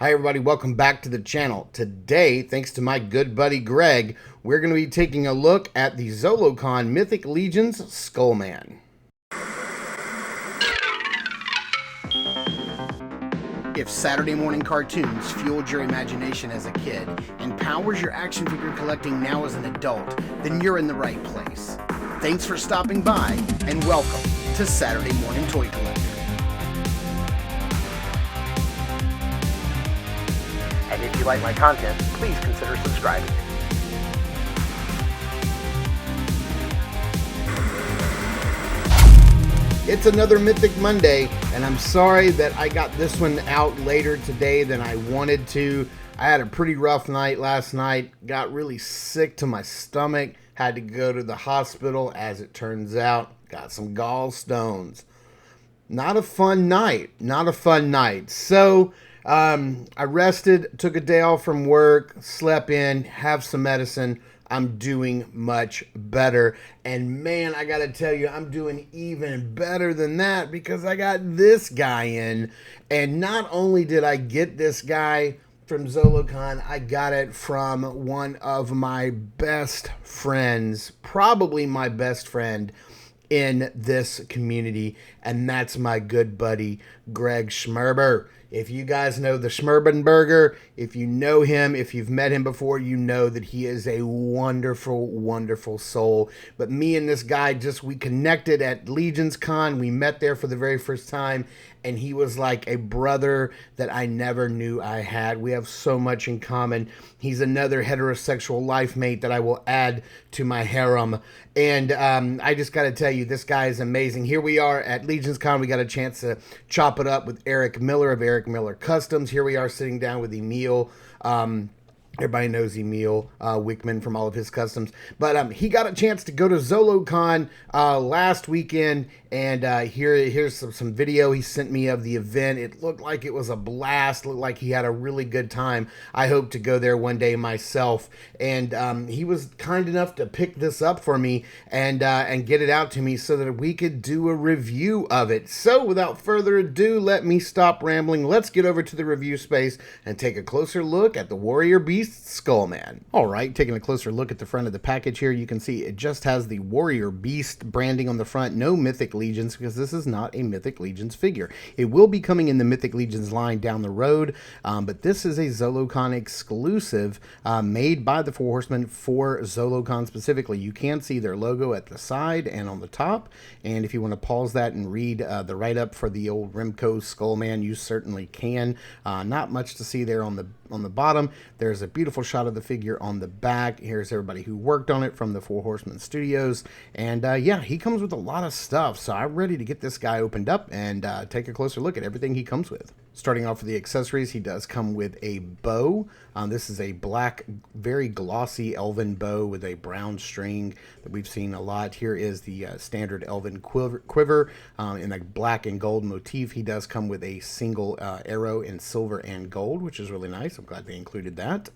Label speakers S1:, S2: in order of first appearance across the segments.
S1: Hi everybody, welcome back to the channel. Today, thanks to my good buddy Greg, we're going to be taking a look at the Zolocon Mythic Legion's Skullman. If Saturday morning cartoons fueled your imagination as a kid and powers your action figure collecting now as an adult, then you're in the right place. Thanks for stopping by and welcome to Saturday Morning Toy Collector. And if you like my content, please consider subscribing. It's another Mythic Monday, and I'm sorry that I got this one out later today than I wanted to. I had a pretty rough night last night, got really sick to my stomach, had to go to the hospital, as it turns out, got some gallstones. Not a fun night, So, I rested, took a day off from work, slept in, have some medicine. I'm doing much better. And man, I gotta tell you, I'm doing even better than that because I got this guy in. And not only did I get this guy from Zolocon, I got it from one of my best friends, probably my best friend in this community, and that's my good buddy Greg Schmerber. If you guys know the Schmerbenberger, if you know him, if you've met him before, you know that he is a wonderful, wonderful soul. But me and this guy we connected at Legion's Con. We met there for the very first time, and he was like a brother that I never knew I had. We have so much in common. He's another heterosexual life mate that I will add to my harem. And I just got to tell you, this guy is amazing. Here we are at Legion's Con. We got a chance to chop it up with Eric Miller of Eric Miller Customs. Here we are sitting down with Emil. Everybody knows Emil Wickman from all of his customs. But he got a chance to go to Zolocon last weekend. And here's some video he sent me of the event. It looked like it was a blast. Looked like he had a really good time. I hope to go there one day myself. And he was kind enough to pick this up for me and get it out to me so that we could do a review of it. So without further ado, let me stop rambling. Let's get over to the review space and take a closer look at the Warrior Beast Skullman. All right, taking a closer look at the front of the package here, you can see it just has the Warrior Beast branding on the front. No Mythic Legions, because this is not a Mythic Legions figure. It will be coming in the Mythic Legions line down the road, but this is a Zolocon exclusive made by the Four Horsemen for Zolocon specifically. You can see their logo at the side and on the top, and if you want to pause that and read the write-up for the old Remco Skullman, you certainly can. Not much to see there on the bottom. There's a beautiful shot of the figure on the back. Here's everybody who worked on it from the Four Horsemen Studios. And yeah, he comes with a lot of stuff. So I'm ready to get this guy opened up and take a closer look at everything he comes with. Starting off with the accessories, he does come with a bow. This is a black, very glossy elven bow with a brown string that we've seen a lot. Here is the standard elven quiver in a black and gold motif. He does come with a single arrow in silver and gold, which is really nice. I'm glad they included that.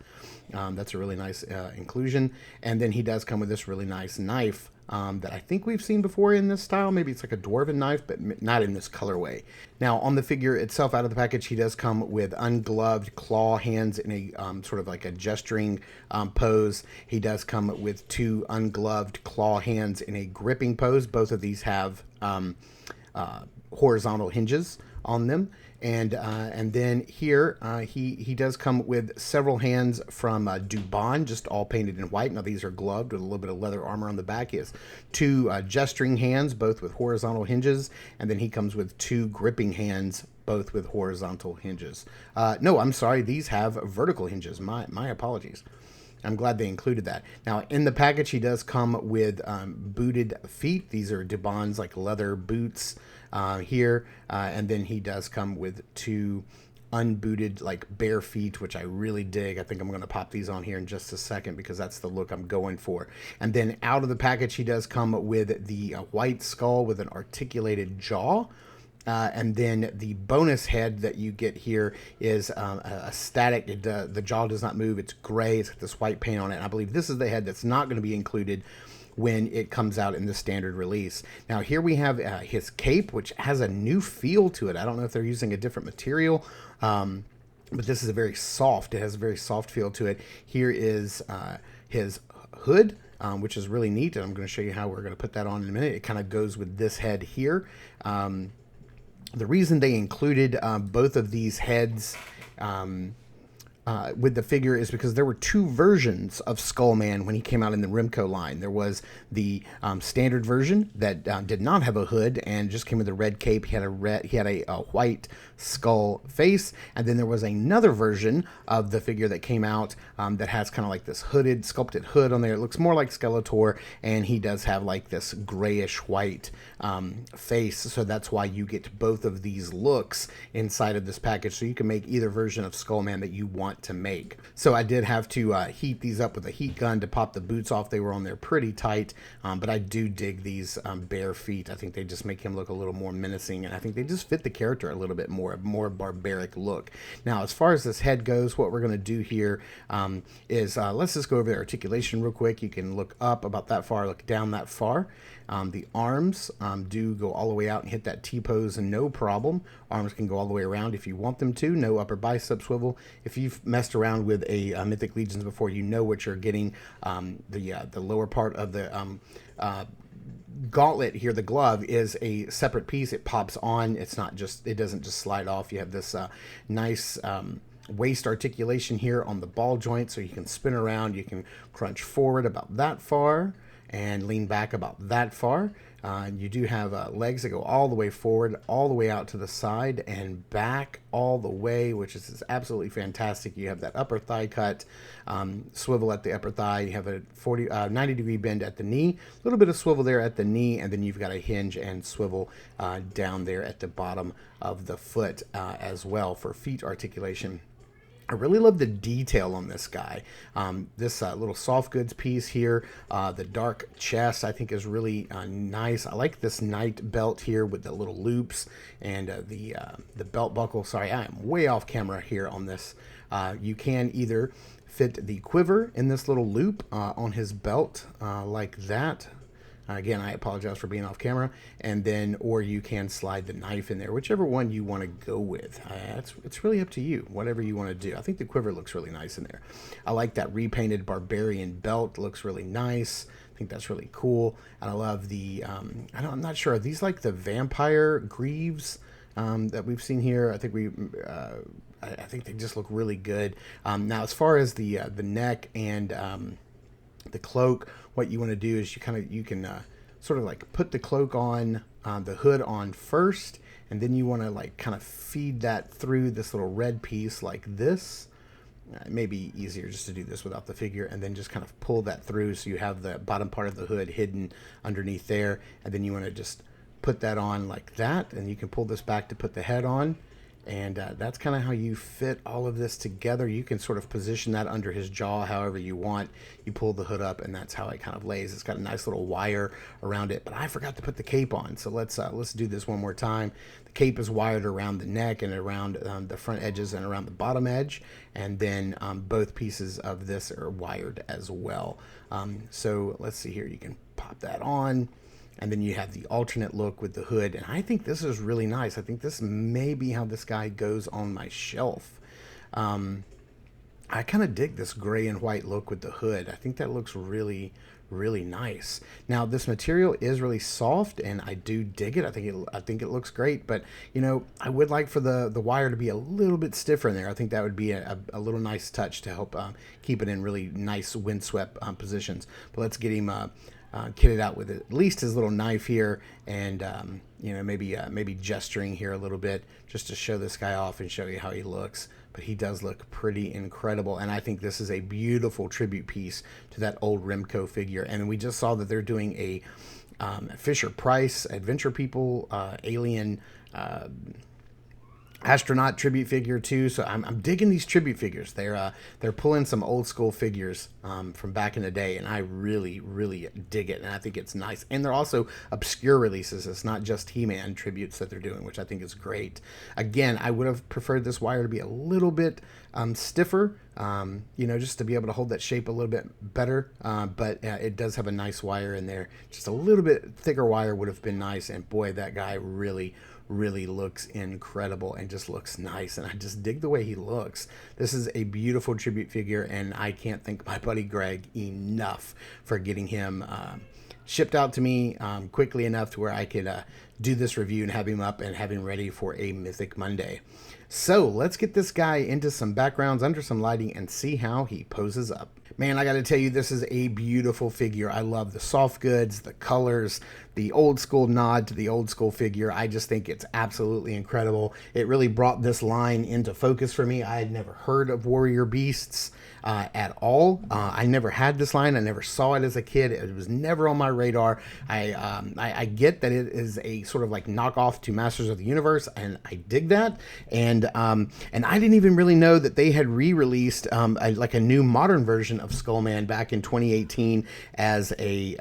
S1: That's a really nice inclusion. And then he does come with this really nice knife that I think we've seen before in this style. Maybe it's like a dwarven knife, but not in this colorway. Now, on the figure itself, out of the package, he does come with ungloved claw hands in a sort of like a gesturing pose. He does come with two ungloved claw hands in a gripping pose. Both of these have horizontal hinges on them. And then here, he does come with several hands from Dubon, just all painted in white. Now, these are gloved with a little bit of leather armor on the back. He has two gesturing hands, both with horizontal hinges. And then he comes with two gripping hands, both with horizontal hinges. No, I'm sorry. These have vertical hinges. My apologies. I'm glad they included that. Now, in the package, he does come with booted feet. These are Dubon's like leather boots here. And then he does come with two unbooted like bare feet, which I really dig. I think I'm going to pop these on here in just a second because that's the look I'm going for. And then out of the package, he does come with the white skull with an articulated jaw. And then the bonus head that you get here is a static. The jaw does not move. It's gray. It's got this white paint on it. And I believe this is the head that's not going to be included when it comes out in the standard release. Now here we have his cape, which has a new feel to it. I don't know if they're using a different material. but this is a very soft. It has a very soft feel to it. Here is his hood, which is really neat, and I'm going to show you how we're going to put that on in a minute. It kind of goes with this head here. The reason they included both of these heads with the figure is because there were two versions of Skullman when he came out in the Remco line. There was the standard version that did not have a hood and just came with a red cape. He had a white skull face, and then there was another version of the figure that came out that has kind of like this hooded, sculpted hood on there. It looks more like Skeletor, and he does have like this grayish white face, so that's why you get both of these looks inside of this package, so you can make either version of Skullman that you want to make. So I did have to heat these up with a heat gun to pop the boots off. They were on there pretty tight, but I do dig these bare feet. I think they just make him look a little more menacing, and I think they just fit the character a little bit more, a more barbaric look. Now, as far as this head goes, what we're going to do here is let's just go over the articulation real quick. You can look up about that far, look down that far. The arms do go all the way out and hit that T-pose, and no problem. Arms can go all the way around if you want them to. No upper bicep swivel. If you've messed around with a Mythic Legions before, you know what you're getting. The lower part of the gauntlet here, the glove, is a separate piece. It pops on. It's not just, it doesn't just slide off. You have this nice waist articulation here on the ball joint, so you can spin around. You can crunch forward about that far and lean back about that far. You do have legs that go all the way forward, all the way out to the side, and back all the way, which is absolutely fantastic. You have that upper thigh cut, swivel at the upper thigh. You have a 90 degree bend at the knee, a little bit of swivel there at the knee, and then you've got a hinge and swivel down there at the bottom of the foot as well for feet articulation. I really love the detail on this guy. This little soft goods piece here, the dark chest, I think is really nice. I like this knight belt here with the little loops and the belt buckle. Sorry, I am way off camera here on this. You can either fit the quiver in this little loop on his belt like that. Again, I apologize for being off camera, and then, or you can slide the knife in there, whichever one you want to go with. It's really up to you, whatever you want to do. I think the quiver looks really nice in there. I like that repainted barbarian belt, looks really nice. I think that's really cool. And I love the, I'm not sure, are these like the vampire greaves that we've seen here? I think they just look really good. Now, as far as the neck and the cloak, what you want to do is you can sort of like put the cloak on, the hood on first, and then you want to like kind of feed that through this little red piece like this. It may be easier just to do this without the figure, and then just kind of pull that through so you have the bottom part of the hood hidden underneath there, and then you want to just put that on like that, and you can pull this back to put the head on. And that's kind of how you fit all of this together. You can sort of position that under his jaw however you want. You pull the hood up, and that's how it kind of lays. It's got a nice little wire around it, but I forgot to put the cape on. So let's do this one more time. The cape is wired around the neck and around the front edges and around the bottom edge, and then both pieces of this are wired as well. So let's see here. You can pop that on. And then you have the alternate look with the hood. And I think this is really nice. I think this may be how this guy goes on my shelf. I kind of dig this gray and white look with the hood. I think that looks really, really nice. Now, this material is really soft, and I do dig it. I think it looks great. But, you know, I would like for the wire to be a little bit stiffer in there. I think that would be a little nice touch to help keep it in really nice windswept positions. But let's get him kitted out with at least his little knife here, and you know, maybe gesturing here a little bit just to show this guy off and show you how he looks. But he does look pretty incredible, and I think this is a beautiful tribute piece to that old Remco figure. And we just saw that they're doing a Fisher Price Adventure People alien astronaut tribute figure too. So I'm digging these tribute figures. They're pulling some old school figures from back in the day, and I really, really dig it, and I think it's nice. And they're also obscure releases. It's not just He-Man tributes that they're doing, which I think is great. Again, I would have preferred this wire to be a little bit stiffer, you know, just to be able to hold that shape a little bit better, but it does have a nice wire in there. Just a little bit thicker wire would have been nice, and boy, that guy really, really looks incredible and just looks nice. And I just dig the way he looks. This is a beautiful tribute figure, and I can't thank my buddy Greg enough for getting him shipped out to me quickly enough to where I could do this review and have him up and have him ready for a Mythic Monday. So let's get this guy into some backgrounds under some lighting and see how he poses up. Man, I got to tell you, this is a beautiful figure. I love the soft goods, the colors, the old school nod to the old school figure. I just think it's absolutely incredible. It really brought this line into focus for me. I had never heard of Warrior Beasts at all. I never had this line. I never saw it as a kid. It was never on my radar. I get that it is a sort of like knockoff to Masters of the Universe, and I dig that. And I didn't even really know that they had re-released like a new modern version of Skullman back in 2018 as a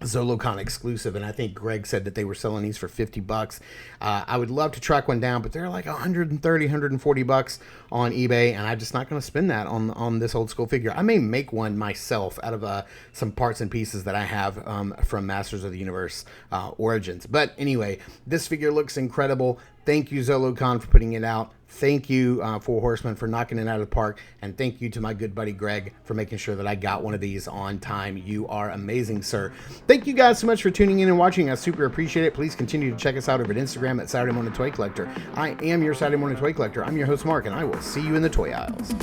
S1: Zolocon exclusive, and I think Greg said that they were selling these for $50. I would love to track one down, but they're like 130, 140 bucks on eBay, and I'm just not going to spend that on this old school figure. I may make one myself out of some parts and pieces that I have from Masters of the Universe Origins. But anyway, this figure looks incredible. Thank you, Zolocon, for putting it out. Thank you for Horsemen for knocking it out of the park. And thank you to my good buddy Greg for making sure that I got one of these on time. You are amazing, sir. Thank you guys so much for tuning in and watching. I super appreciate it. Please continue to check us out over at Instagram at Saturday Morning Toy Collector. I am your Saturday Morning Toy Collector. I'm your host, Mark, and I will see you in the toy aisles.